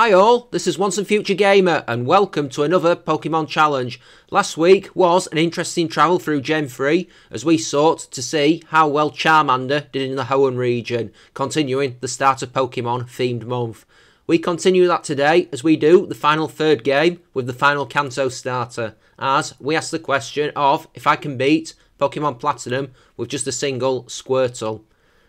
Hi all, this is Once and Future Gamer and welcome to another Pokemon Challenge. Last week was an interesting travel through Gen 3 as we sought to see how well Charmander did in the Hoenn region, continuing the start of Pokemon themed month. We continue that today as we do the final third game with the final Kanto starter, as we ask the question of if I can beat Pokemon Platinum with just a single Squirtle.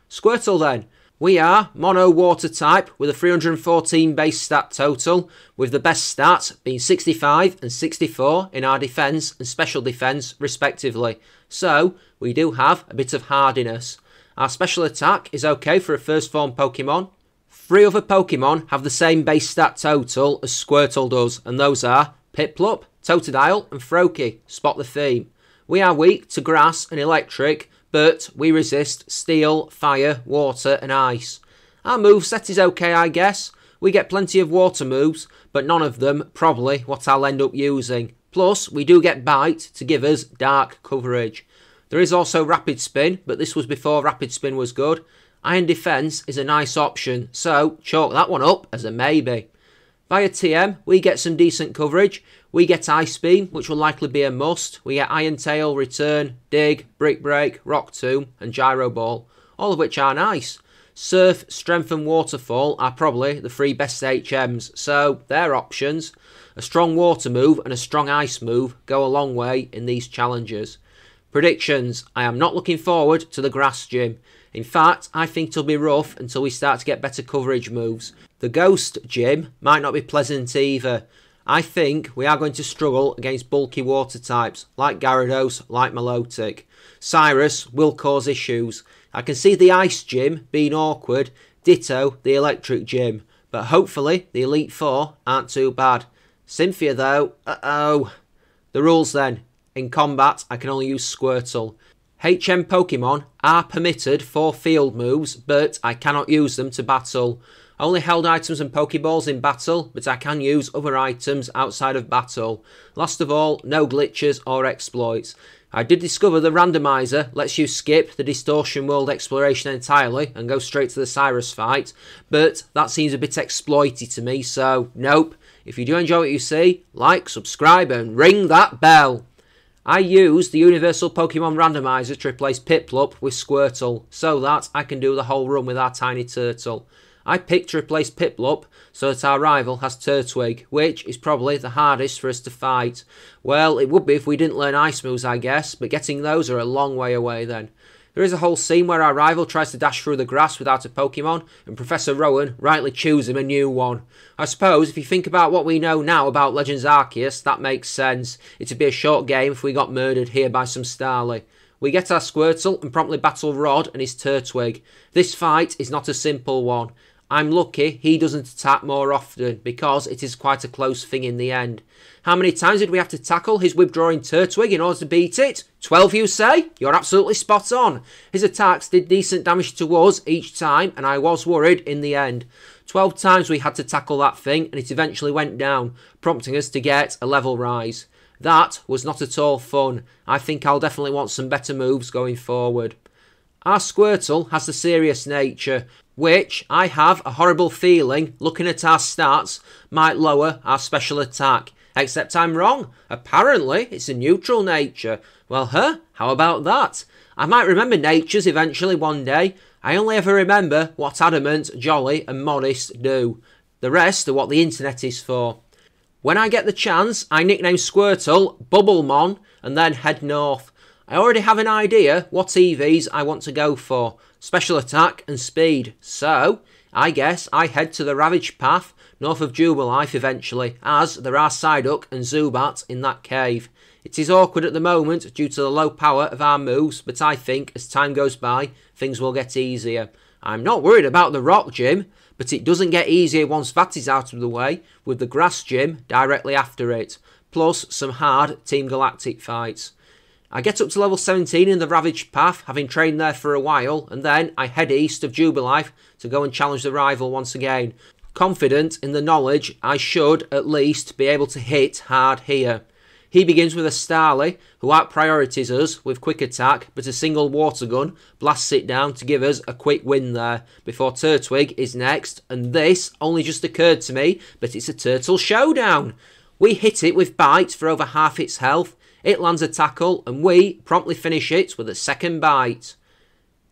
Squirtle then. We are Mono Water type with a 314 base stat total, with the best stats being 65 and 64 in our defence and special defence respectively. So we do have a bit of hardiness. Our special attack is okay for a first form Pokemon. 3 other Pokemon have the same base stat total as Squirtle does, and those are Piplup, Totodile and Froakie. Spot the theme. We are weak to grass and electric, but we resist steel, fire, water and ice. Our moveset is okay, I guess. We get plenty of water moves, but none of them probably what I'll end up using. Plus, we do get Bite to give us dark coverage. There is also Rapid Spin, but this was before Rapid Spin was good. Iron Defence is a nice option, so chalk that one up as a maybe. Via TM, we get some decent coverage. We get Ice Beam, which will likely be a must. We get Iron Tail, Return, Dig, Brick Break, Rock Tomb and Gyro Ball, all of which are nice. Surf, Strength and Waterfall are probably the 3 best HMs, so they're options. A strong water move and a strong ice move go a long way in these challenges. Predictions. I am not looking forward to the grass gym. In fact, I think it'll be rough until we start to get better coverage moves. The Ghost Gym might not be pleasant either. I think we are going to struggle against bulky water types, like Gyarados, like Milotic. Cyrus will cause issues. I can see the Ice Gym being awkward, ditto the Electric Gym, but hopefully the Elite Four aren't too bad. Cynthia though, The rules then. In combat, I can only use Squirtle. HM Pokemon are permitted for field moves, but I cannot use them to battle. Only held items and Pokeballs in battle, but I can use other items outside of battle. Last of all, no glitches or exploits. I did discover the randomizer lets you skip the Distortion World exploration entirely and go straight to the Cyrus fight, but that seems a bit exploity to me, so nope. If you do enjoy what you see, like, subscribe and ring that bell. I use the Universal Pokemon Randomizer to replace Piplup with Squirtle, so that I can do the whole run with our tiny turtle. I picked to replace Piplup so that our rival has Turtwig, which is probably the hardest for us to fight. Well, it would be if we didn't learn ice moves, I guess, but getting those are a long way away then. There is a whole scene where our rival tries to dash through the grass without a Pokemon, and Professor Rowan rightly chooses him a new one. I suppose if you think about what we know now about Legends Arceus, that makes sense. It'd be a short game if we got murdered here by some Starly. We get our Squirtle and promptly battle Rod and his Turtwig. This fight is not a simple one. I'm lucky he doesn't attack more often, because it is quite a close thing in the end. How many times did we have to tackle his withdrawing Turtwig in order to beat it? 12 you say? You're absolutely spot on. His attacks did decent damage to us each time, and I was worried in the end. 12 times we had to tackle that thing, and it eventually went down, prompting us to get a level rise. That was not at all fun. I think I'll definitely want some better moves going forward. Our Squirtle has the serious nature, which I have a horrible feeling, looking at our stats, might lower our special attack. Except I'm wrong. Apparently, it's a neutral nature. Well, how about that? I might remember natures eventually one day. I only ever remember what Adamant, Jolly and Modest do. The rest are what the internet is for. When I get the chance, I nickname Squirtle Bubblemon and then head north. I already have an idea what EVs I want to go for. Special attack and speed. So, I guess I head to the Ravage path north of Jubilife eventually, as there are Psyduck and Zubat in that cave. It is awkward at the moment due to the low power of our moves, but I think as time goes by, things will get easier. I'm not worried about the Rock Gym, but it doesn't get easier once that is out of the way, with the Grass Gym directly after it, plus some hard Team Galactic fights. I get up to level 17 in the Ravage path, having trained there for a while, and then I head east of Jubilife to go and challenge the rival once again, confident in the knowledge I should at least be able to hit hard here. He begins with a Starly, who out-priorities us with quick attack, but a single water gun blasts it down to give us a quick win there, before Turtwig is next, and this only just occurred to me, but it's a Turtle Showdown. We hit it with Bite for over half its health, it lands a tackle, and we promptly finish it with a second Bite.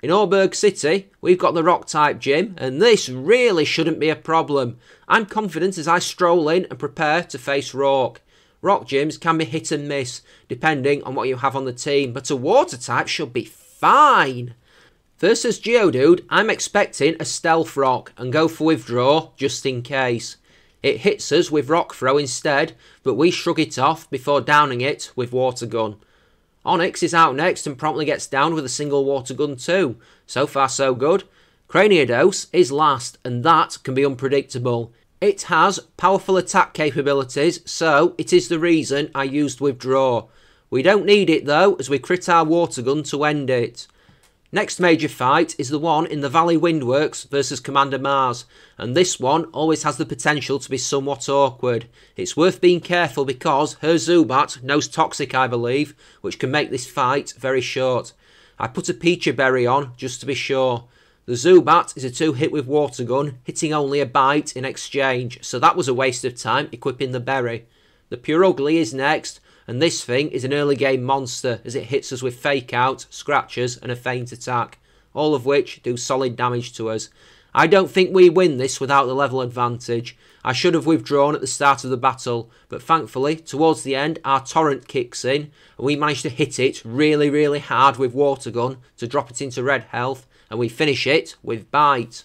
In Auberg City, we've got the Rock-type gym, and this really shouldn't be a problem. I'm confident as I stroll in and prepare to face Rock. Rock gyms can be hit and miss, depending on what you have on the team, but a water type should be fine. Versus Geodude, I'm expecting a Stealth Rock and go for Withdraw just in case. It hits us with Rock Throw instead, but we shrug it off before downing it with Water Gun. Onix is out next and promptly gets down with a single Water Gun too. So far so good. Craniados is last, and that can be unpredictable. It has powerful attack capabilities, so it is the reason I used Withdraw. We don't need it though, as we crit our Water Gun to end it. Next major fight is the one in the Valley Windworks versus Commander Mars, and this one always has the potential to be somewhat awkward. It's worth being careful because her Zubat knows Toxic, I believe, which can make this fight very short. I put a Peachy Berry on just to be sure. The Zubat is a 2-hit with Water Gun, hitting only a Bite in exchange, so that was a waste of time equipping the berry. The Purugly is next, and this thing is an early game monster as it hits us with Fake Out, Scratches and a Feint Attack, all of which do solid damage to us. I don't think we win this without the level advantage. I should have withdrawn at the start of the battle, but thankfully towards the end our Torrent kicks in and we manage to hit it really hard with Water Gun to drop it into red health, and we finish it with Bite.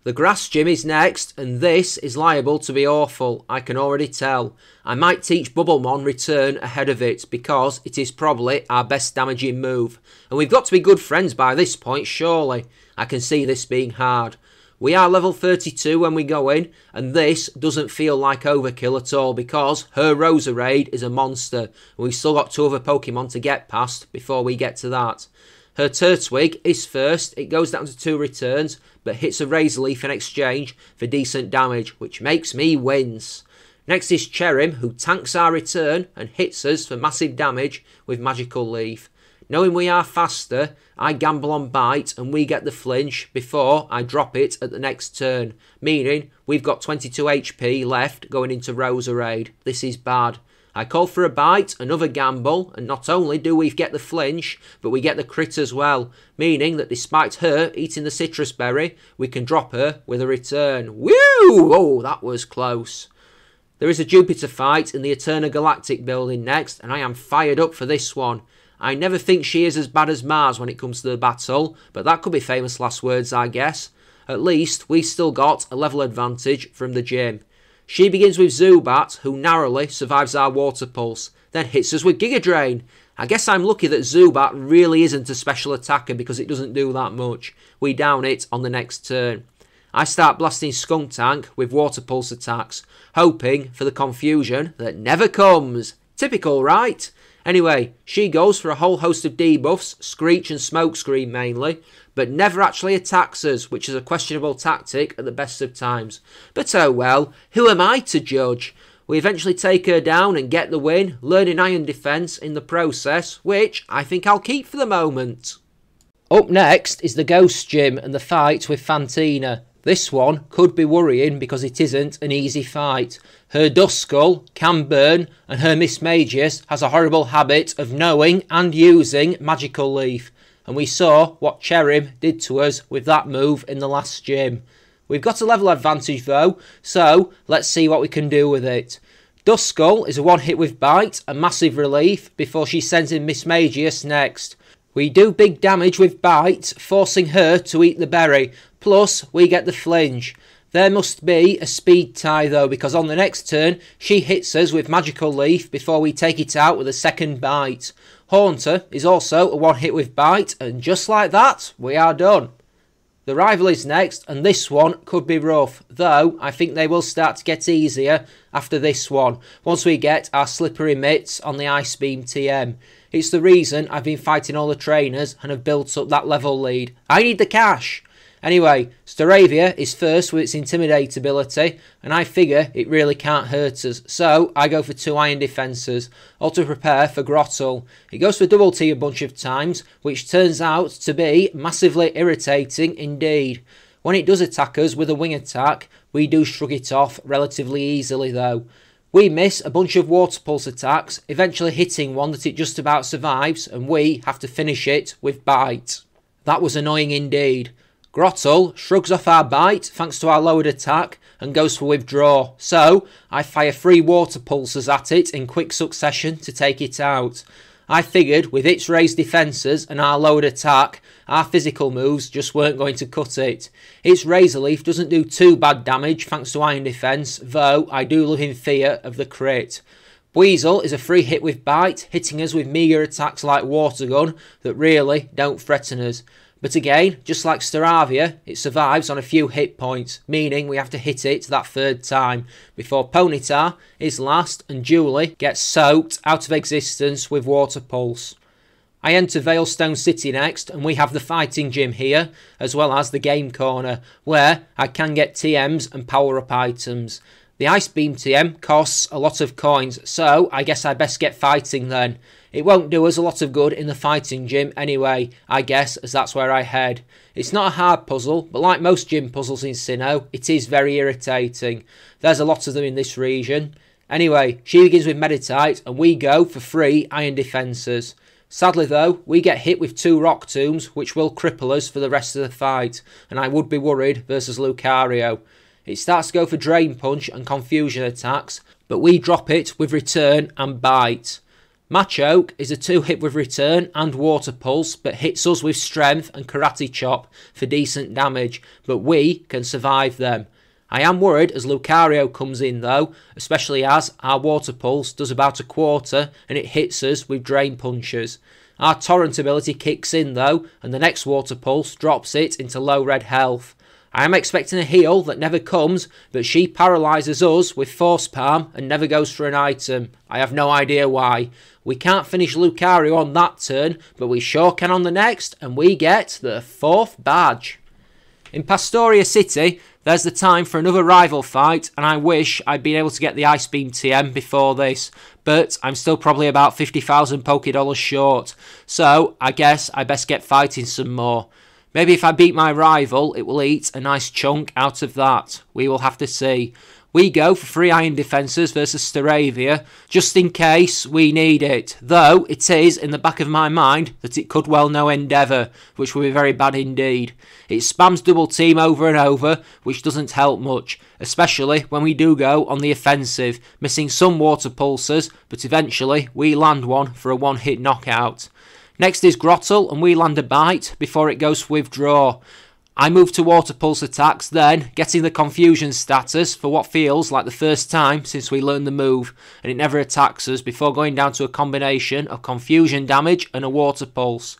The Grass Gym is next, and this is liable to be awful, I can already tell. I might teach Bubblemon Return ahead of it, because it is probably our best damaging move. And we've got to be good friends by this point, surely. I can see this being hard. We are level 32 when we go in, and this doesn't feel like overkill at all, because her Roserade is a monster, and we've still got 2 other Pokemon to get past before we get to that. Her Turtwig is first, it goes down to 2 returns, but hits a Razor Leaf in exchange for decent damage, which makes me wince. Next is Cherim, who tanks our return and hits us for massive damage with Magical Leaf. Knowing we are faster, I gamble on Bite and we get the flinch before I drop it at the next turn, meaning we've got 22 HP left going into Roserade. This is bad. I call for a Bite, another gamble, and not only do we get the flinch, but we get the crit as well, meaning that despite her eating the citrus berry, we can drop her with a return. Woo! Oh, that was close. There is a Jupiter fight in the Eterna Galactic building next, and I am fired up for this one. I never think she is as bad as Mars when it comes to the battle, but that could be famous last words, I guess. At least, we've still got a level advantage from the gym. She begins with Zubat, who narrowly survives our Water Pulse, then hits us with Giga Drain. I guess I'm lucky that Zubat really isn't a special attacker because it doesn't do that much. We down it on the next turn. I start blasting Skuntank with Water Pulse attacks, hoping for the confusion that never comes. Typical, right? Anyway, she goes for a whole host of debuffs, Screech and Smokescreen mainly, but never actually attacks us, which is a questionable tactic at the best of times. But oh well, who am I to judge? We eventually take her down and get the win, learning Iron Defense in the process, which I think I'll keep for the moment. Up next is the Ghost Gym and the fight with Fantina. This one could be worrying because it isn't an easy fight. Her Duskull can burn, and her Mismagius has a horrible habit of knowing and using Magical Leaf. And we saw what Cherim did to us with that move in the last gym. We've got a level advantage though, so let's see what we can do with it. Duskull is a 1-hit with Bite, a massive relief, before she sends in Mismagius next. We do big damage with Bite, forcing her to eat the berry, plus we get the flinch. There must be a speed tie though, because on the next turn she hits us with Magical Leaf before we take it out with a second Bite. Haunter is also a 1-hit with Bite, and just like that, we are done. The rival is next, and this one could be rough, though I think they will start to get easier after this one, once we get our slippery mitts on the Ice Beam TM. It's the reason I've been fighting all the trainers and have built up that level lead. I need the cash. Anyway, Staravia is first with its Intimidate ability, and I figure it really can't hurt us, so I go for 2 iron defences, all to prepare for Squirtle. It goes for double T a bunch of times, which turns out to be massively irritating indeed. When it does attack us with a wing attack, we do shrug it off relatively easily though. We miss a bunch of Water Pulse attacks, eventually hitting one that it just about survives, and we have to finish it with Bite. That was annoying indeed. Squirtle shrugs off our bite thanks to our lowered attack and goes for withdraw, so I fire 3 water pulses at it in quick succession to take it out. I figured with its raised defences and our lowered attack, our physical moves just weren't going to cut it. Its Razor Leaf doesn't do too bad damage thanks to iron defence, though I do live in fear of the crit. Weasel is a free hit with bite, hitting us with meagre attacks like Water Gun that really don't threaten us. But again, just like Staravia, it survives on a few hit points, meaning we have to hit it that 3rd time, before Ponyta is last and Julie gets soaked out of existence with Water Pulse. I enter Veilstone City next, and we have the fighting gym here, as well as the game corner, where I can get TMs and power-up items. The Ice Beam TM costs a lot of coins, so I guess I best get fighting then. It won't do us a lot of good in the fighting gym anyway, I guess, as that's where I head. It's not a hard puzzle, but like most gym puzzles in Sinnoh, it is very irritating. There's a lot of them in this region. Anyway, she begins with Meditite, and we go for 3 iron defences. Sadly though, we get hit with 2 rock tombs, which will cripple us for the rest of the fight, and I would be worried versus Lucario. It starts to go for Drain Punch and Confusion attacks, but we drop it with Return and Bite. Machoke is a 2-hit with Return and Water Pulse, but hits us with Strength and Karate Chop for decent damage, but we can survive them. I am worried as Lucario comes in though, especially as our Water Pulse does about a quarter and it hits us with Drain Punches. Our Torrent ability kicks in though, and the next Water Pulse drops it into low red health. I am expecting a heal that never comes, but she paralyses us with Force Palm and never goes for an item. I have no idea why. We can't finish Lucario on that turn, but we sure can on the next, and we get the 4th badge. In Pastoria City, there's the time for another rival fight, and I wish I'd been able to get the Ice Beam TM before this, but I'm still probably about 50,000 Pokédollars short, so I guess I best get fighting some more. Maybe if I beat my rival, it will eat a nice chunk out of that. We will have to see. We go for 3 iron defences versus Staravia, just in case we need it. Though, it is in the back of my mind that it could well no Endeavour, which would be very bad indeed. It spams double team over and over, which doesn't help much, especially when we do go on the offensive, missing some water pulses, but eventually we land one for a 1-hit knockout. Next is Squirtle, and we land a bite before it goes for withdraw. I move to Water Pulse attacks, then getting the Confusion status for what feels like the first time since we learned the move, and it never attacks us before going down to a combination of Confusion damage and a Water Pulse.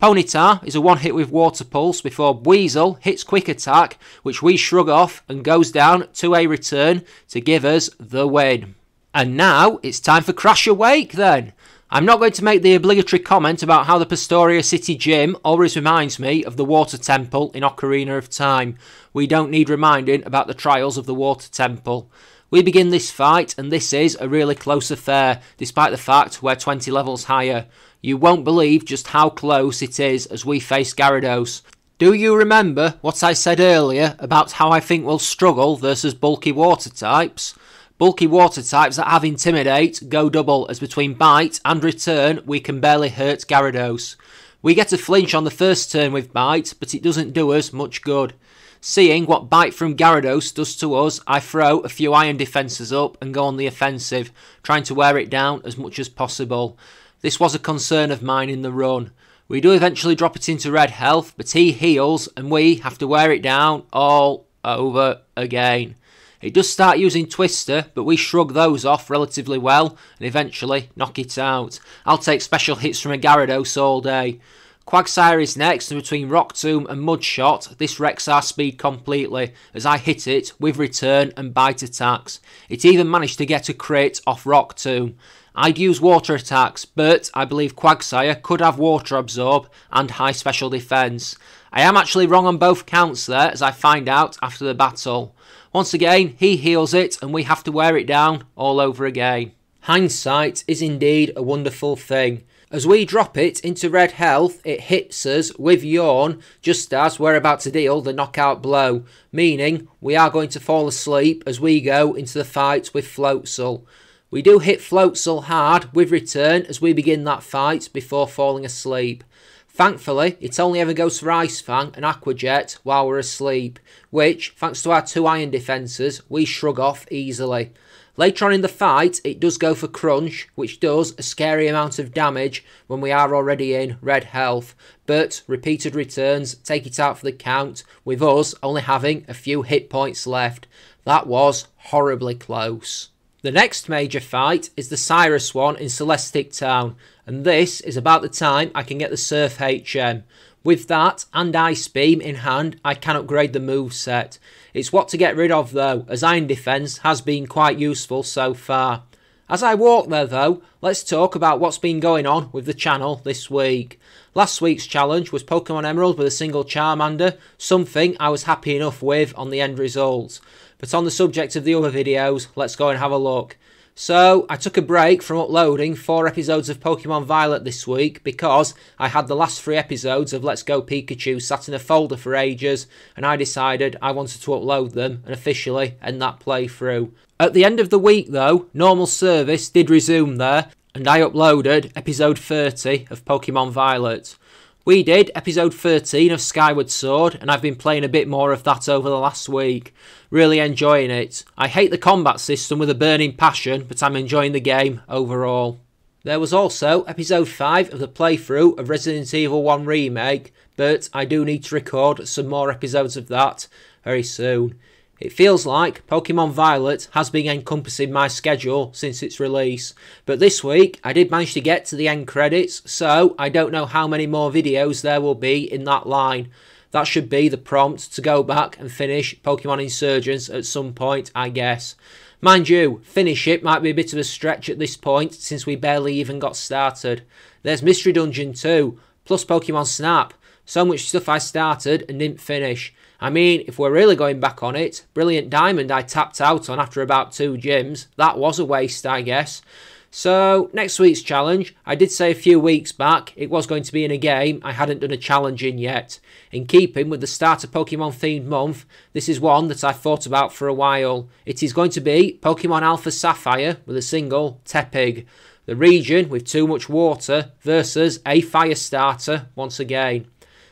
Ponyta is a 1-hit with Water Pulse before Weasel hits Quick Attack, which we shrug off and goes down to a return to give us the win. And now it's time for Crash Awake then. I'm not going to make the obligatory comment about how the Pastoria City Gym always reminds me of the Water Temple in Ocarina of Time. We don't need reminding about the trials of the Water Temple. We begin this fight, and this is a really close affair, despite the fact we're 20 levels higher. You won't believe just how close it is as we face Gyarados. Do you remember what I said earlier about how I think we'll struggle versus bulky water types? Bulky water types that have Intimidate go double, as between Bite and Return we can barely hurt Gyarados. We get a flinch on the first turn with Bite, but it doesn't do us much good. Seeing what Bite from Gyarados does to us, I throw a few iron defences up and go on the offensive, trying to wear it down as much as possible. This was a concern of mine in the run. We do eventually drop it into red health, but he heals and we have to wear it down all over again. It does start using Twister, but we shrug those off relatively well and eventually knock it out. I'll take special hits from a Gyarados all day. Quagsire is next, and between Rock Tomb and Mudshot, this wrecks our speed completely as I hit it with Return and Bite attacks. It even managed to get a crit off Rock Tomb. I'd use water attacks, but I believe Quagsire could have water absorb and high special defence. I am actually wrong on both counts there, as I find out after the battle. Once again, he heals it and we have to wear it down all over again. Hindsight is indeed a wonderful thing. As we drop it into red health, it hits us with Yawn just as we're about to deal the knockout blow, meaning we are going to fall asleep as we go into the fight with Floatzel. We do hit Floatzel hard with return as we begin that fight before falling asleep. Thankfully, it only ever goes for Ice Fang and Aqua Jet while we're asleep, which, thanks to our 2 iron defences, we shrug off easily. Later on in the fight, it does go for Crunch, which does a scary amount of damage when we are already in red health, but repeated returns take it out for the count, with us only having a few hit points left. That was horribly close. The next major fight is the Cyrus one in Celestic Town, and this is about the time I can get the Surf HM. With that and Ice Beam in hand, I can upgrade the moveset. It's what to get rid of though, as Iron Defence has been quite useful so far. As I walk there though, let's talk about what's been going on with the channel this week. Last week's challenge was Pokemon Emerald with a single Charmander, something I was happy enough with on the end result. But on the subject of the other videos, let's go and have a look. So, I took a break from uploading 4 episodes of Pokemon Violet this week because I had the last 3 episodes of Let's Go Pikachu sat in a folder for ages, and I decided I wanted to upload them and officially end that playthrough. At the end of the week though, normal service did resume there, and I uploaded episode 30 of Pokemon Violet. We did episode 13 of Skyward Sword, and I've been playing a bit more of that over the last week. Really enjoying it. I hate the combat system with a burning passion, but I'm enjoying the game overall. There was also episode 5 of the playthrough of Resident Evil 1 Remake, but I do need to record some more episodes of that very soon. It feels like Pokemon Violet has been encompassing my schedule since its release, but this week I did manage to get to the end credits, so I don't know how many more videos there will be in that line. That should be the prompt to go back and finish Pokemon Insurgence at some point, I guess. Mind you, finish it might be a bit of a stretch at this point since we barely even got started. There's Mystery Dungeon 2, plus Pokemon Snap. So much stuff I started and didn't finish. I mean, if we're really going back on it, Brilliant Diamond I tapped out on after about 2 gyms. That was a waste, I guess. So, next week's challenge, I did say a few weeks back it was going to be in a game I hadn't done a challenge in yet. In keeping with the start of Pokemon themed month, this is one that I've thought about for a while. It is going to be Pokemon Alpha Sapphire with a single Tepig. The region with too much water versus a fire starter once again.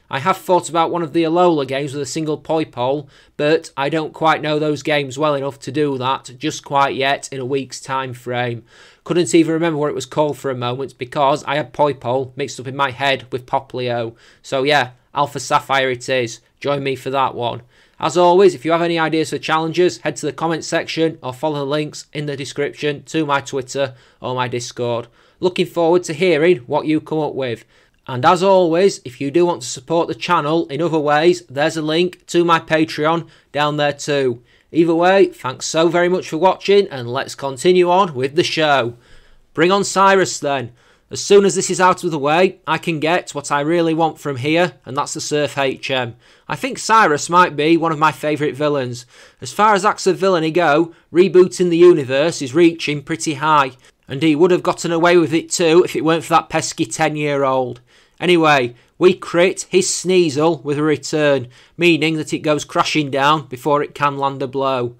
I have thought about one of the Alola games with a single Poipole, but I don't quite know those games well enough to do that just quite yet in a week's time frame. Couldn't even remember what it was called for a moment because I had Poipole mixed up in my head with Poplio. So yeah, Alpha Sapphire it is. Join me for that one. As always, if you have any ideas for challenges, head to the comment section or follow the links in the description to my Twitter or my Discord. Looking forward to hearing what you come up with. And as always, if you do want to support the channel in other ways, there's a link to my Patreon down there too. Either way, thanks so very much for watching, and let's continue on with the show. Bring on Cyrus then. As soon as this is out of the way, I can get what I really want from here, and that's the Surf HM. I think Cyrus might be one of my favourite villains. As far as acts of villainy go, rebooting the universe is reaching pretty high, and he would have gotten away with it too if it weren't for that pesky 10-year-old. Anyway, we crit his Sneasel with a return, meaning that it goes crashing down before it can land a blow.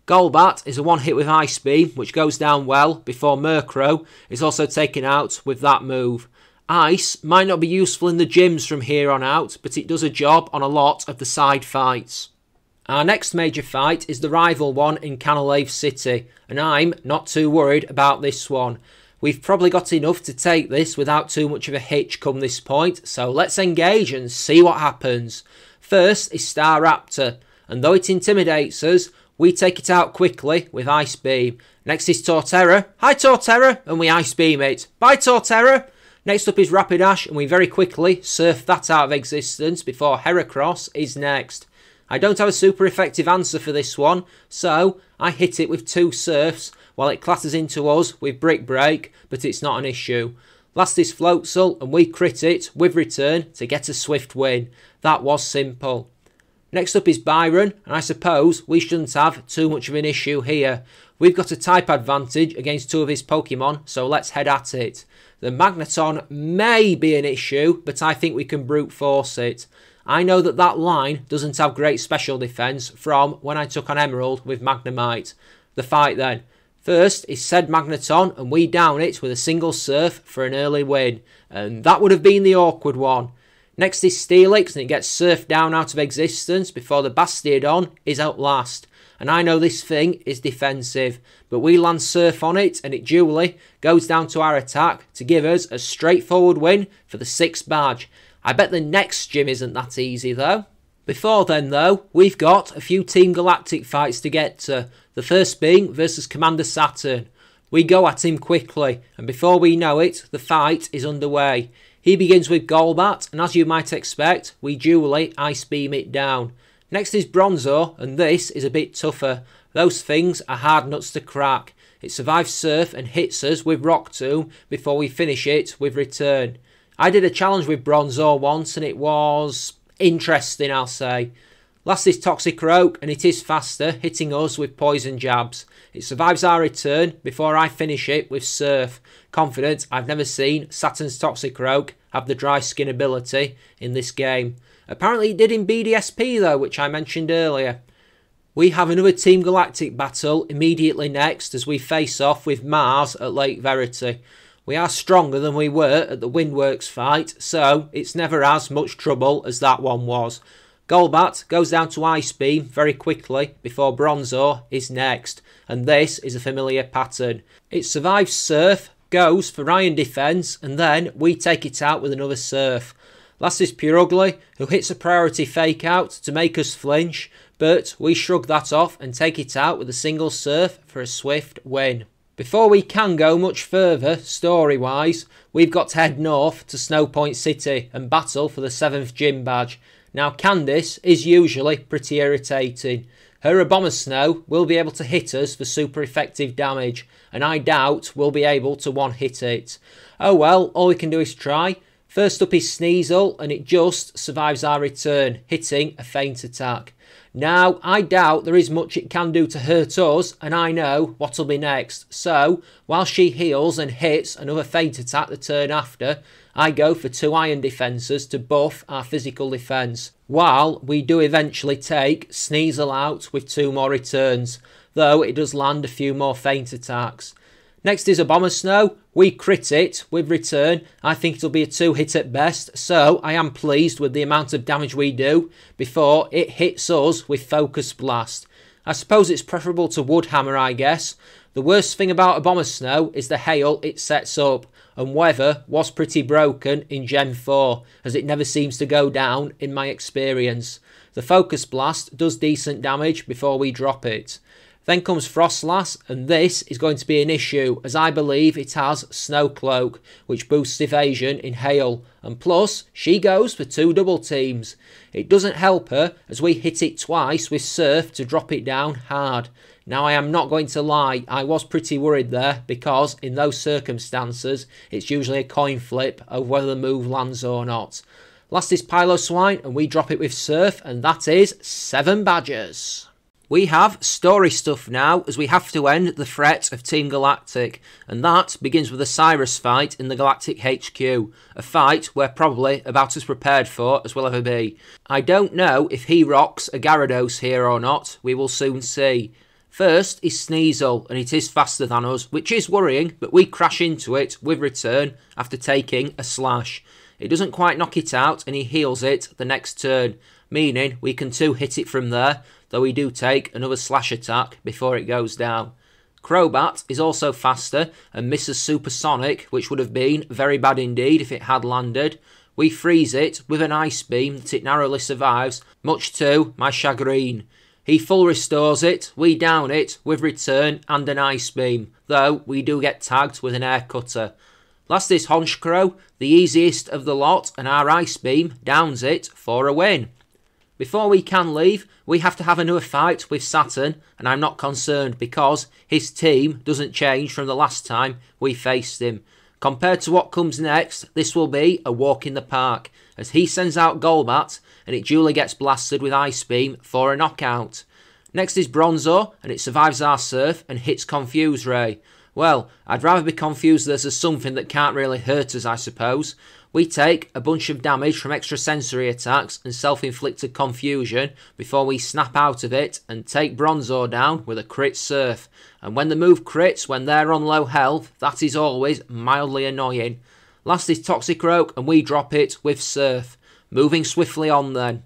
Golbat is a one hit with Ice Beam, which goes down well before Murkrow is also taken out with that move. Ice might not be useful in the gyms from here on out, but it does a job on a lot of the side fights. Our next major fight is the rival one in Canalave City, and I'm not too worried about this one. We've probably got enough to take this without too much of a hitch come this point, so let's engage and see what happens. First is Staraptor, and though it intimidates us, we take it out quickly with Ice Beam. Next is Torterra. Hi Torterra, and we Ice Beam it. Bye Torterra. Next up is Rapidash, and we very quickly surf that out of existence before Heracross is next. I don't have a super effective answer for this one, so I hit it with 2 surfs, while it clatters into us with Brick Break, but it's not an issue. Last is Floatzel, and we crit it with return to get a swift win. That was simple. Next up is Byron, and I suppose we shouldn't have too much of an issue here. We've got a type advantage against 2 of his Pokemon, so let's head at it. The Magneton may be an issue, but I think we can brute force it. I know that line doesn't have great special defence from when I took on Emerald with Magnemite. The fight then. First is said Magneton, and we down it with a single Surf for an early win. And that would have been the awkward one. Next is Steelix, and it gets surfed down out of existence before the Bastiodon is out last. And I know this thing is defensive, but we land Surf on it, and it duly goes down to our attack to give us a straightforward win for the 6th badge. I bet the next gym isn't that easy though. Before then though, we've got a few Team Galactic fights to get to. The first being versus Commander Saturn. We go at him quickly, and before we know it, the fight is underway. He begins with Golbat, and as you might expect, we duly Ice Beam it down. Next is Bronzor, and this is a bit tougher. Those things are hard nuts to crack. It survives Surf and hits us with Rock Tomb before we finish it with Return. I did a challenge with Bronzor once, and it was interesting, I'll say. Last is Toxicroak, and it is faster, hitting us with poison jabs. It survives our return before I finish it with Surf. Confident I've never seen Saturn's Toxicroak have the dry skin ability in this game. Apparently it did in BDSP though, which I mentioned earlier. We have another Team Galactic battle immediately next as we face off with Mars at Lake Verity. We are stronger than we were at the Windworks fight, so it's never as much trouble as that one was. Golbat goes down to Ice Beam very quickly before Bronzor is next, and this is a familiar pattern. It survives Surf, goes for Iron Defence, and then we take it out with another Surf. Last is Purugly, who hits a priority fake out to make us flinch, but we shrug that off and take it out with a single Surf for a swift win. Before we can go much further, story-wise, we've got to head north to Snowpoint City and battle for the 7th gym badge. Now Candice is usually pretty irritating. Her Abomasnow will be able to hit us for super effective damage, and I doubt we'll be able to one-hit it. Oh well, all we can do is try. First up is Sneasel, and it just survives our return, hitting a feint attack. Now, I doubt there is much it can do to hurt us, and I know what'll be next. So, while she heals and hits another feint attack the turn after, I go for 2 Iron Defences to buff our physical defence, while we do eventually take Sneasel out with 2 more returns, though it does land a few more feint attacks. Next is Abomasnow. We crit it with return. I think it'll be a 2-hit at best, so I am pleased with the amount of damage we do before it hits us with Focus Blast. I suppose it's preferable to Wood Hammer, I guess. The worst thing about Abomasnow is the hail it sets up, and weather was pretty broken in Gen 4, as it never seems to go down in my experience. The Focus Blast does decent damage before we drop it. Then comes Frostlass, and this is going to be an issue, as I believe it has Snow Cloak, which boosts evasion in hail, and plus, she goes for 2 double teams. It doesn't help her, as we hit it twice with Surf to drop it down hard. Now I am not going to lie, I was pretty worried there, because in those circumstances, it's usually a coin flip of whether the move lands or not. Last is Piloswine, and we drop it with Surf, and that is 7 badges. We have story stuff now, as we have to end the threat of Team Galactic, and that begins with a Cyrus fight in the Galactic HQ, a fight we're probably about as prepared for as we'll ever be. I don't know if he rocks a Gyarados here or not, we will soon see. First is Sneasel, and it is faster than us, which is worrying, but we crash into it with return after taking a slash. It doesn't quite knock it out, and he heals it the next turn, meaning we can 2-hit it from there, though we do take another slash attack before it goes down. Crobat is also faster and misses Supersonic, which would have been very bad indeed if it had landed. We freeze it with an Ice Beam that it narrowly survives, much to my chagrin. He full restores it, we down it with return and an Ice Beam, though we do get tagged with an Air Cutter. Last is Honchkrow, the easiest of the lot, and our Ice Beam downs it for a win. Before we can leave, we have to have another fight with Saturn, and I'm not concerned because his team doesn't change from the last time we faced him. Compared to what comes next, this will be a walk in the park, as he sends out Golbat and it duly gets blasted with Ice Beam for a knockout. Next is Bronzor, and it survives our Surf and hits Confuse Ray. Well, I'd rather be confused this as something that can't really hurt us, I suppose. We take a bunch of damage from extrasensory attacks and self-inflicted confusion before we snap out of it and take Bronzor down with a crit Surf. And when the move crits when they're on low health, that is always mildly annoying. Last is Toxicroak, and we drop it with Surf. Moving swiftly on then.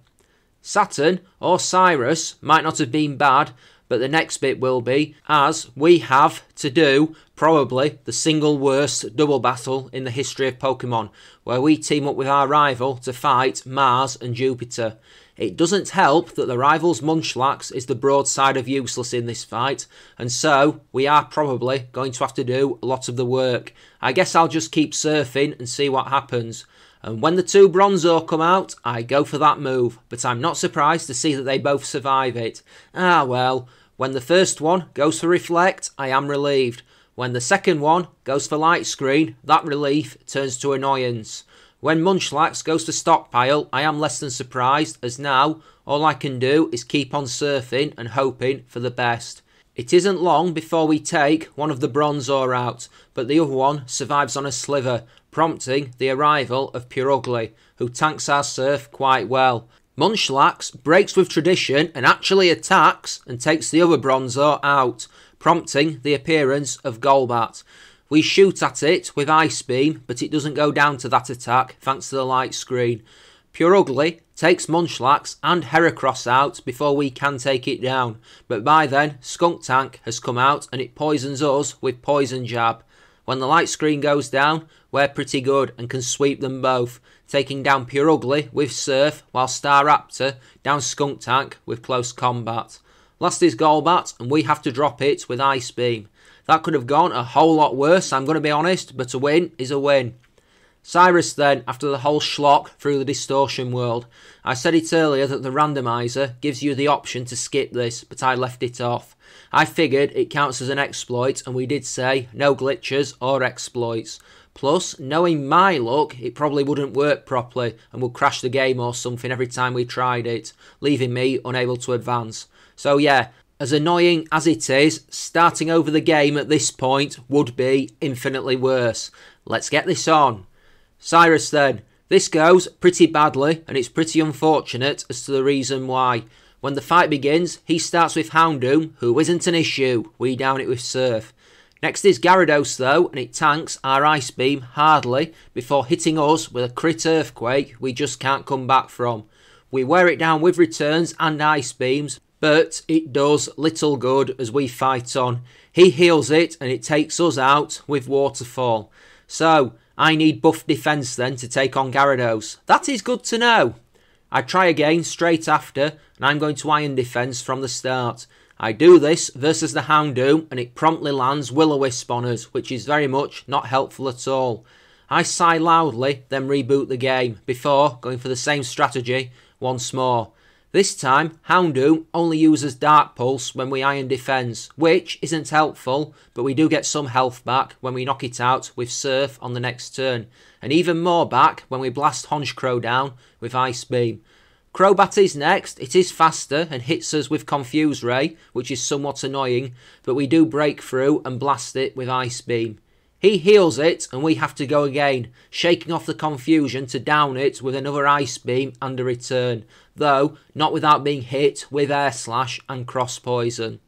Saturn or Cyrus might not have been bad, but the next bit will be, as we have to do probably the single worst double battle in the history of Pokemon, where we team up with our rival to fight Mars and Jupiter. It doesn't help that the rival's Munchlax is the broadside of useless in this fight, and so we are probably going to have to do a lot of the work. I guess I'll just keep surfing and see what happens. And when the two Bronzor come out, I go for that move, but I'm not surprised to see that they both survive it. Ah well, when the first one goes for Reflect, I am relieved. When the second one goes for Light Screen, that relief turns to annoyance. When Munchlax goes to Stockpile, I am less than surprised, as now all I can do is keep on surfing and hoping for the best. It isn't long before we take one of the Bronzor out, but the other one survives on a sliver, prompting the arrival of Purugly, who tanks our Surf quite well. Munchlax breaks with tradition and actually attacks and takes the other Bronzor out, prompting the appearance of Golbat. We shoot at it with Ice Beam, but it doesn't go down to that attack thanks to the Light Screen. Purugly takes Munchlax and Heracross out before we can take it down, but by then Skuntank has come out and it poisons us with Poison Jab. When the Light Screen goes down, we're pretty good and can sweep them both, taking down Purugly with Surf while Staraptor down Skuntank with Close Combat. Last is Golbat, and we have to drop it with Ice Beam. That could have gone a whole lot worse, I'm going to be honest, but a win is a win. Cyrus then, after the whole schlock through the Distortion world. I said it earlier that the randomizer gives you the option to skip this, but I left it off. I figured it counts as an exploit, and we did say no glitches or exploits. Plus, knowing my luck, it probably wouldn't work properly and would crash the game or something every time we tried it, leaving me unable to advance. So yeah, as annoying as it is, starting over the game at this point would be infinitely worse. Let's get this on. Cyrus then. This goes pretty badly, and it's pretty unfortunate as to the reason why. When the fight begins, he starts with Houndoom, who isn't an issue. We down it with Surf. Next is Gyarados though, and it tanks our Ice Beam hardly before hitting us with a crit Earthquake we just can't come back from. We wear it down with returns and Ice Beams, but it does little good as we fight on. He heals it and it takes us out with Waterfall. So, I need buff defence then to take on Gyarados. That is good to know. I try again straight after, and I'm going to Iron Defence from the start. I do this versus the Houndoom, and it promptly lands Will-O-Wisp on us, which is very much not helpful at all. I sigh loudly, then reboot the game, before going for the same strategy once more. This time, Houndoom only uses Dark Pulse when we Iron Defence, which isn't helpful, but we do get some health back when we knock it out with Surf on the next turn, and even more back when we blast Honchkrow down with Ice Beam. Crobat is next. It is faster and hits us with Confuse Ray, which is somewhat annoying, but we do break through and blast it with Ice Beam. He heals it and we have to go again, shaking off the confusion to down it with another Ice Beam and a return, though not without being hit with Air Slash and Cross Poison.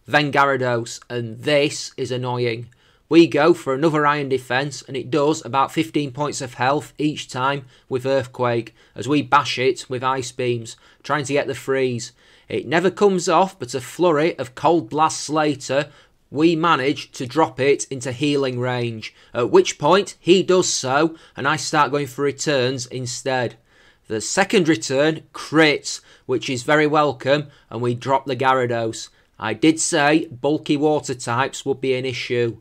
Then Gyarados, and this is annoying. We go for another Iron Defence and it does about 15 points of health each time with Earthquake as we bash it with Ice Beams, trying to get the freeze. It never comes off, but a flurry of Cold Blasts later, we manage to drop it into healing range, at which point he does so and I start going for returns instead. The second return crits, which is very welcome, and we drop the Gyarados. I did say bulky water types would be an issue.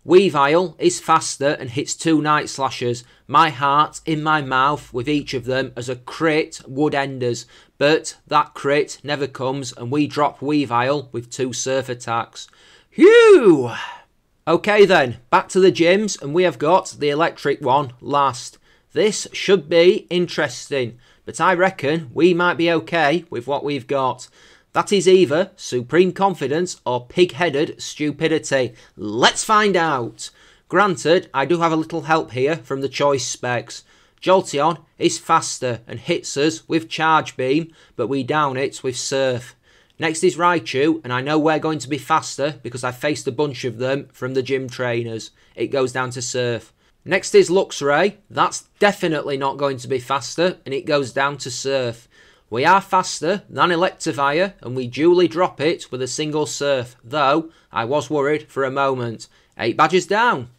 Weavile is faster and hits 2 Night Slashers, my heart in my mouth with each of them as a crit would end us, but that crit never comes and we drop Weavile with 2 surf attacks. Phew! Okay then, back to the gyms, and we have got the electric one last. This should be interesting, but I reckon we might be okay with what we've got. That is either supreme confidence or pig-headed stupidity. Let's find out. Granted, I do have a little help here from the choice specs. Jolteon is faster and hits us with Charge Beam, but we down it with Surf. Next is Raichu, and I know we're going to be faster because I faced a bunch of them from the gym trainers. It goes down to Surf. Next is Luxray. That's definitely not going to be faster, and it goes down to Surf. We are faster than Electivire, and we duly drop it with a single Surf, though I was worried for a moment. 8 badges down.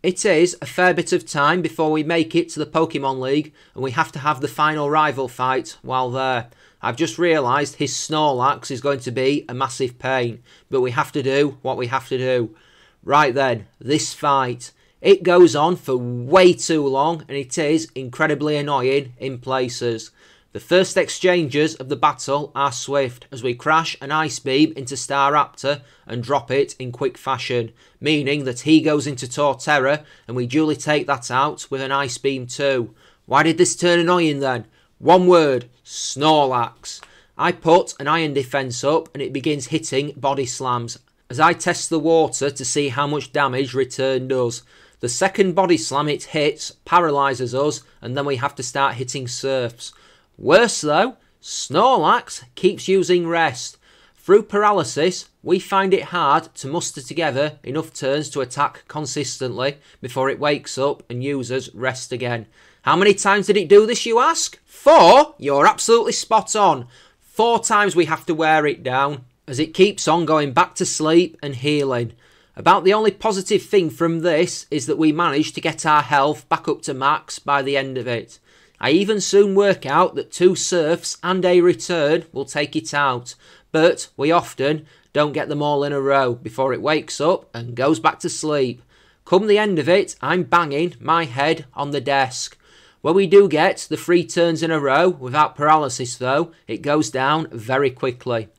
It is a fair bit of time before we make it to the Pokemon League, and we have to have the final rival fight while there. I've just realised his Snorlax is going to be a massive pain, but we have to do what we have to do. Right then, this fight. It goes on for way too long, and it is incredibly annoying in places. The first exchanges of the battle are swift, as we crash an Ice Beam into Staraptor and drop it in quick fashion, meaning that he goes into Torterra, and we duly take that out with an Ice Beam too. Why did this turn annoying then? One word, Snorlax. I put an Iron Defense up and it begins hitting Body Slams as I test the water to see how much damage Return does. The second Body Slam it hits paralyses us, and then we have to start hitting Surfs. Worse though, Snorlax keeps using Rest. Through paralysis, we find it hard to muster together enough turns to attack consistently before it wakes up and uses Rest again. How many times did it do this, you ask? 4? You're absolutely spot on. 4 times we have to wear it down, as it keeps on going back to sleep and healing. About the only positive thing from this is that we manage to get our health back up to max by the end of it. I even soon work out that 2 Surfs and a Return will take it out, but we often don't get them all in a row before it wakes up and goes back to sleep. Come the end of it, I'm banging my head on the desk. When we do get the 3 turns in a row without paralysis though, it goes down very quickly.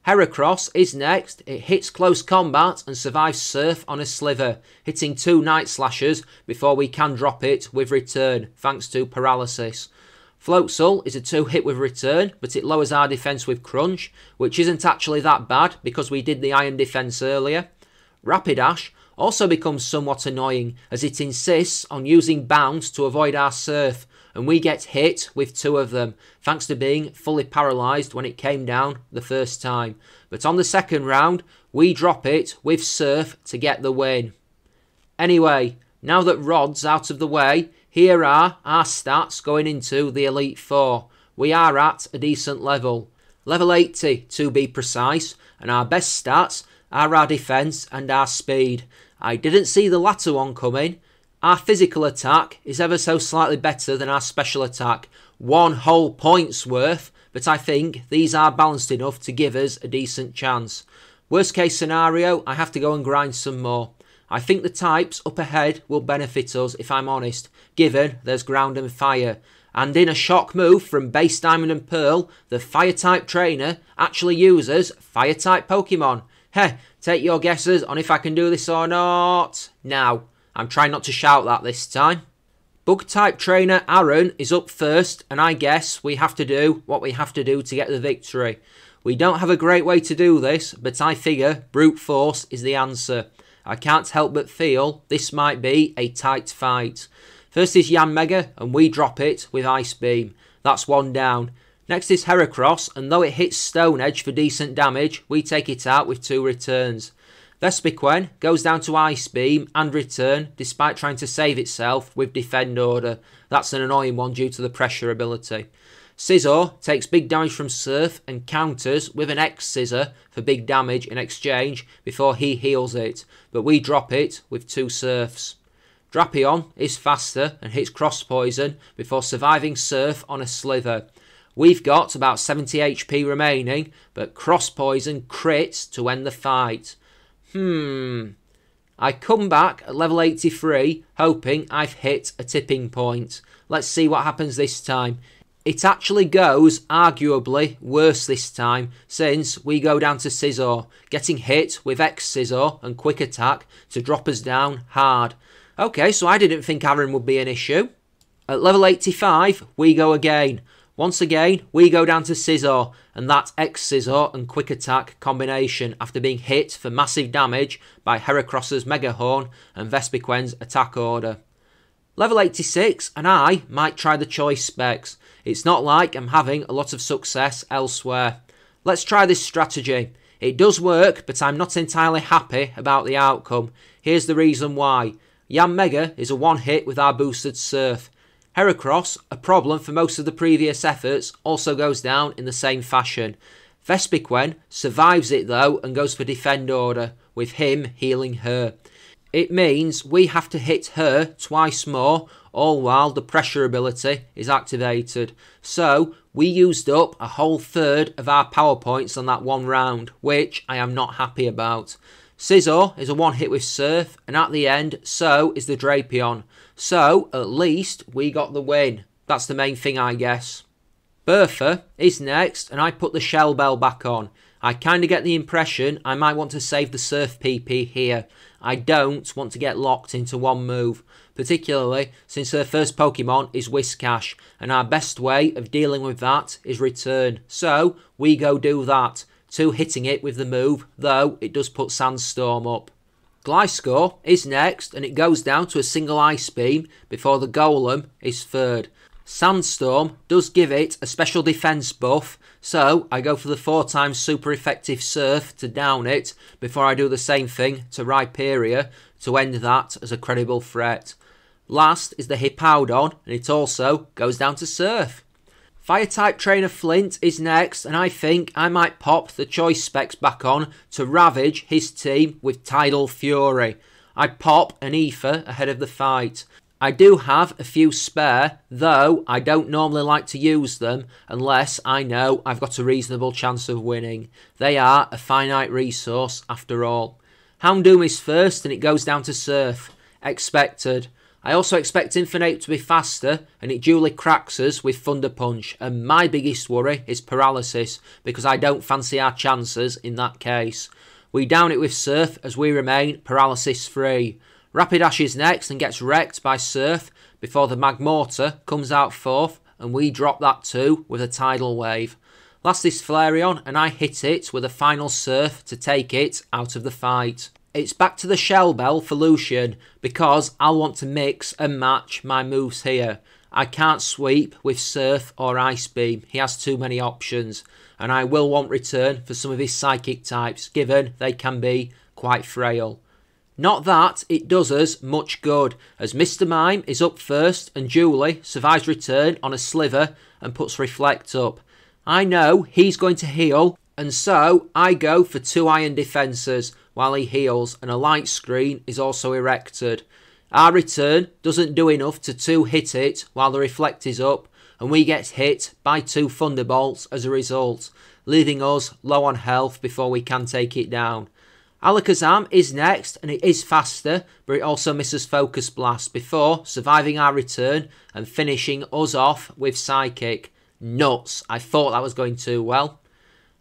Heracross is next. It hits close combat and survives Surf on a Sliver, hitting 2 Night Slashers before we can drop it with Return, thanks to paralysis. Floatzel is a 2-hit with Return, but it lowers our defense with Crunch, which isn't actually that bad because we did the Iron Defense earlier. Rapidash also becomes somewhat annoying as it insists on using Bounce to avoid our Surf, and we get hit with 2 of them, thanks to being fully paralysed when it came down the first time. But on the second round, we drop it with Surf to get the win. Anyway, now that Rod's out of the way, here are our stats going into the Elite Four. We are at a decent level. Level 80 to be precise, and our best stats are our defence and our speed. I didn't see the latter one coming. Our physical attack is ever so slightly better than our special attack. 1 whole point's worth, but I think these are balanced enough to give us a decent chance. Worst case scenario, I have to go and grind some more. I think the types up ahead will benefit us, if I'm honest, given there's ground and fire. And in a shock move from Base Diamond and Pearl, the Fire-type trainer actually uses Fire-type Pokemon. Heh, take your guesses on if I can do this or not. Now, I'm trying not to shout that this time. Bug-type trainer Aaron is up first, and I guess we have to do what we have to do to get the victory. We don't have a great way to do this, but I figure brute force is the answer. I can't help but feel this might be a tight fight. First is Yanmega, and we drop it with Ice Beam. That's 1 down. Next is Heracross, and though it hits Stone Edge for decent damage, we take it out with 2 returns. Vespiquen goes down to Ice Beam and Return, despite trying to save itself with Defend Order. That's an annoying one due to the pressure ability. Scizor takes big damage from Surf and counters with an X-Scissor for big damage in exchange before he heals it, but we drop it with 2 Surfs. Drapion is faster and hits Cross Poison before surviving Surf on a Sliver. We've got about 70 HP remaining, but Cross Poison crits to end the fight. I come back at level 83, hoping I've hit a tipping point. Let's see what happens this time. It actually goes arguably worse this time, since we go down to Scizor, getting hit with X-Scissor and Quick Attack to drop us down hard. Okay, so I didn't think Aaron would be an issue. At level 85, we go again. Once again, we go down to Scizor, and that X-Scissor and Quick Attack combination after being hit for massive damage by Heracross's Mega Horn and Vespiquen's Attack Order. Level 86, and I might try the choice specs. It's not like I'm having a lot of success elsewhere. Let's try this strategy. It does work, but I'm not entirely happy about the outcome. Here's the reason why. Yanmega is a one-hit with our boosted Surf. Heracross, a problem for most of the previous efforts, also goes down in the same fashion. Vespiquen survives it though and goes for Defend Order, with him healing her. It means we have to hit her twice more, all while the pressure ability is activated. So we used up a whole third of our power points on that one round, which I am not happy about. Scizor is a one hit with Surf, and at the end, so is the Drapion. So at least we got the win. That's the main thing, I guess. Bertha is next, and I put the Shell Bell back on. I kind of get the impression I might want to save the Surf PP here. I don't want to get locked into one move, particularly since her first Pokemon is Whiscash, and our best way of dealing with that is Return. So we go do that, two hitting it with the move, though it does put Sandstorm up. Gliscor is next, and it goes down to a single Ice Beam before the Golem is third. Sandstorm does give it a special defense buff, so I go for the 4x super effective Surf to down it before I do the same thing to Rhyperior to end that as a credible threat. Last is the Hippowdon, and it also goes down to Surf. Fire-type Trainer Flint is next, and I think I might pop the choice specs back on to ravage his team with Tidal Fury. I pop an Ether ahead of the fight. I do have a few spare, though I don't normally like to use them unless I know I've got a reasonable chance of winning. They are a finite resource after all. Houndoom is first, and it goes down to Surf. Expected. I also expect Infinite to be faster, and it duly cracks us with Thunder Punch, and my biggest worry is Paralysis, because I don't fancy our chances in that case. We down it with Surf as we remain paralysis free. Rapidash is next and gets wrecked by Surf before the Magmortar comes out fourth, and we drop that too with a Tidal Wave. Last is Flareon, and I hit it with a final Surf to take it out of the fight. It's back to the Shell Bell for Lucian, because I'll want to mix and match my moves here. I can't sweep with Surf or Ice Beam, he has too many options, and I will want Return for some of his Psychic types, given they can be quite frail. Not that it does us much good, as Mr. Mime is up first and Julie survives Return on a Sliver and puts Reflect up. I know he's going to heal, and so I go for 2 Iron Defences while he heals, and a Light Screen is also erected. Our Return doesn't do enough to 2-hit it while the Reflect is up, and we get hit by 2 Thunderbolts as a result, leaving us low on health before we can take it down. Alakazam is next, and it is faster, but it also misses Focus Blast before surviving our Return and finishing us off with Psychic. Nuts, I thought that was going too well.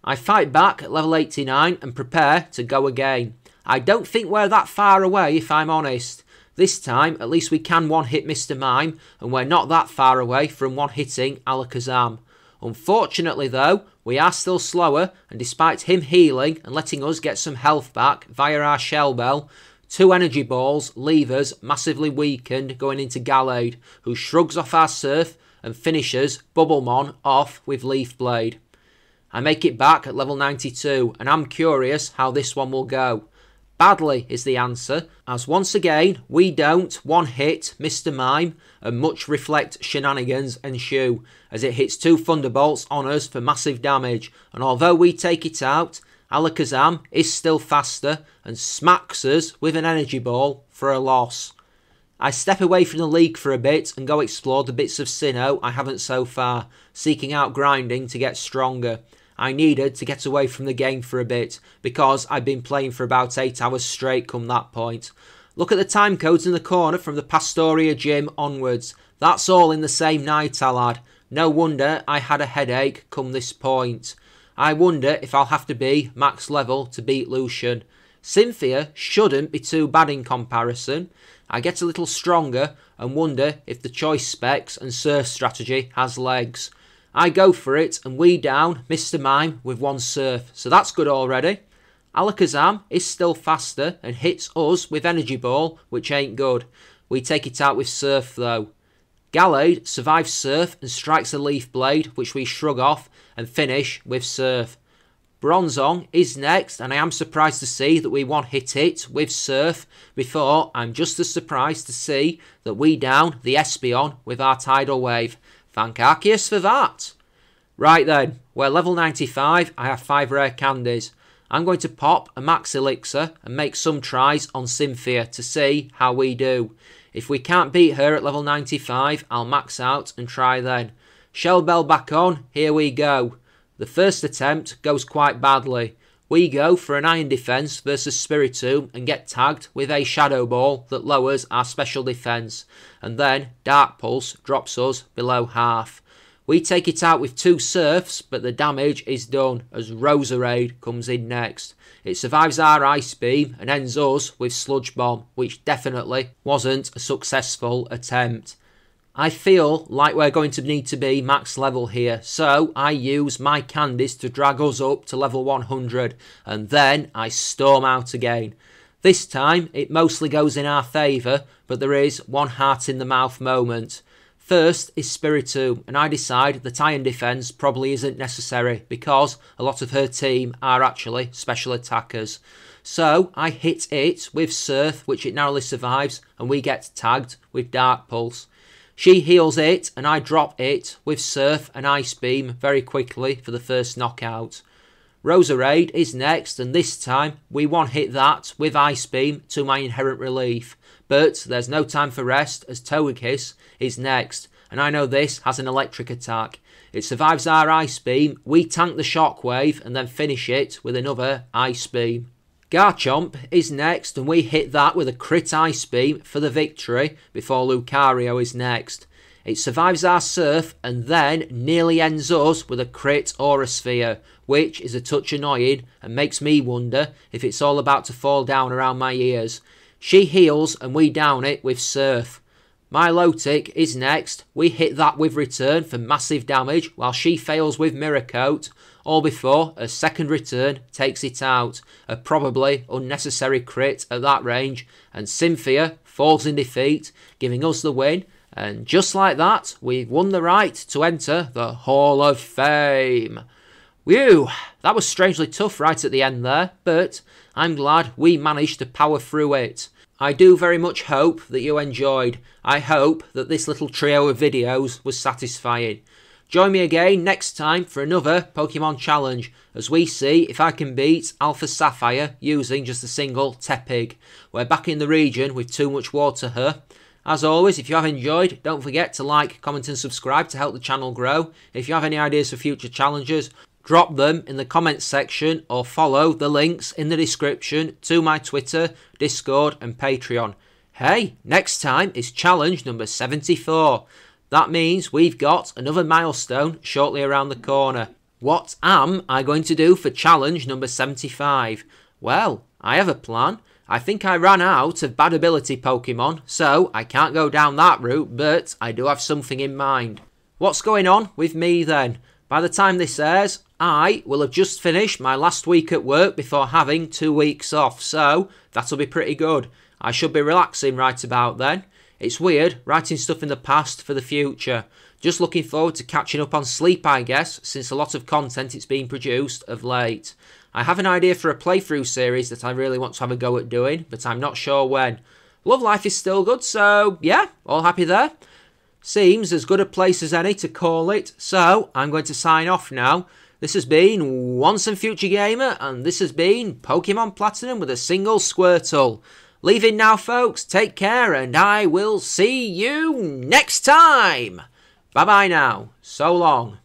I fight back at level 89 and prepare to go again. I don't think we're that far away if I'm honest. This time at least we can one-hit Mr. Mime, and we're not that far away from one-hitting Alakazam. Unfortunately though, we are still slower, and despite him healing and letting us get some health back via our Shell Bell, 2 Energy Balls leave us massively weakened going into Gallade, who shrugs off our Surf and finishes Bubblemon off with Leaf Blade. I make it back at level 92, and I'm curious how this one will go. Badly is the answer, as once again we don't one-hit Mr. Mime, and much Reflect shenanigans ensue, as it hits 2 Thunderbolts on us for massive damage, and although we take it out, Alakazam is still faster and smacks us with an Energy Ball for a loss. I step away from the league for a bit and go explore the bits of Sinnoh I haven't so far, seeking out grinding to get stronger. I needed to get away from the game for a bit, because I'd been playing for about 8 hours straight come that point. Look at the time codes in the corner from the Pastoria gym onwards. That's all in the same night, I'll add. No wonder I had a headache come this point. I wonder if I'll have to be max level to beat Lucian. Cynthia shouldn't be too bad in comparison. I get a little stronger and wonder if the choice specs and surf strategy has legs. I go for it and we down Mr. Mime with one surf, so that's good already. Alakazam is still faster and hits us with Energy Ball, which ain't good. We take it out with Surf though. Gallade survives Surf and strikes a Leaf Blade, which we shrug off and finish with Surf. Bronzong is next, and I am surprised to see that we one-hit it with Surf before I'm just as surprised to see that we down the Espeon with our Tidal Wave. Thank Arceus for that. Right then, we're level 95, I have 5 rare candies. I'm going to pop a Max Elixir and make some tries on Cynthia to see how we do. If we can't beat her at level 95, I'll max out and try then. Shell Bell back on, here we go. The first attempt goes quite badly. We go for an Iron Defense versus Spiritomb and get tagged with a Shadow Ball that lowers our special defense. And then Dark Pulse drops us below half. We take it out with 2 Surfs, but the damage is done as Roserade comes in next. It survives our Ice Beam and ends us with Sludge Bomb, which definitely wasn't a successful attempt. I feel like we're going to need to be max level here, so I use my candies to drag us up to level 100, and then I storm out again. This time, it mostly goes in our favour, but there is one heart in the mouth moment. First is Spiritomb, and I decide that Iron Defense probably isn't necessary because a lot of her team are actually special attackers. So I hit it with Surf, which it narrowly survives, and we get tagged with Dark Pulse. She heals it, and I drop it with Surf and Ice Beam very quickly for the first knockout. Roserade is next, and this time we one-hit that with Ice Beam to my inherent relief. But there's no time for rest as Togekiss is next, and I know this has an electric attack. It survives our Ice Beam, we tank the Shockwave and then finish it with another Ice Beam. Garchomp is next, and we hit that with a crit Ice Beam for the victory before Lucario is next. It survives our Surf and then nearly ends us with a crit Aura Sphere, which is a touch annoying and makes me wonder if it's all about to fall down around my ears. She heals and we down it with Surf. Milotic is next. We hit that with Return for massive damage while she fails with Mirror Coat, all before a second Return takes it out. A probably unnecessary crit at that range, and Cynthia falls in defeat, giving us the win. And just like that, we've won the right to enter the Hall of Fame. Whew, that was strangely tough right at the end there, but I'm glad we managed to power through it. I do very much hope that you enjoyed. I hope that this little trio of videos was satisfying. Join me again next time for another Pokemon challenge as we see if I can beat Alpha Sapphire using just a single Tepig. We're back in the region with too much water here. As always, if you have enjoyed, don't forget to like, comment and subscribe to help the channel grow. If you have any ideas for future challenges, drop them in the comments section or follow the links in the description to my Twitter, Discord and Patreon. Hey, next time is challenge number 74. That means we've got another milestone shortly around the corner. What am I going to do for challenge number 75? Well, I have a plan. I think I ran out of bad ability Pokemon, so I can't go down that route, but I do have something in mind. What's going on with me then? By the time this airs, I will have just finished my last week at work before having 2 weeks off, so that'll be pretty good. I should be relaxing right about then. It's weird writing stuff in the past for the future. Just looking forward to catching up on sleep, I guess, since a lot of content is being produced of late. I have an idea for a playthrough series that I really want to have a go at doing, but I'm not sure when. Love life is still good, so yeah, all happy there. Seems as good a place as any to call it, so I'm going to sign off now. This has been Once and Future Gamer, and this has been Pokemon Platinum with a single Squirtle. Leaving now, folks. Take care, and I will see you next time. Bye-bye now. So long.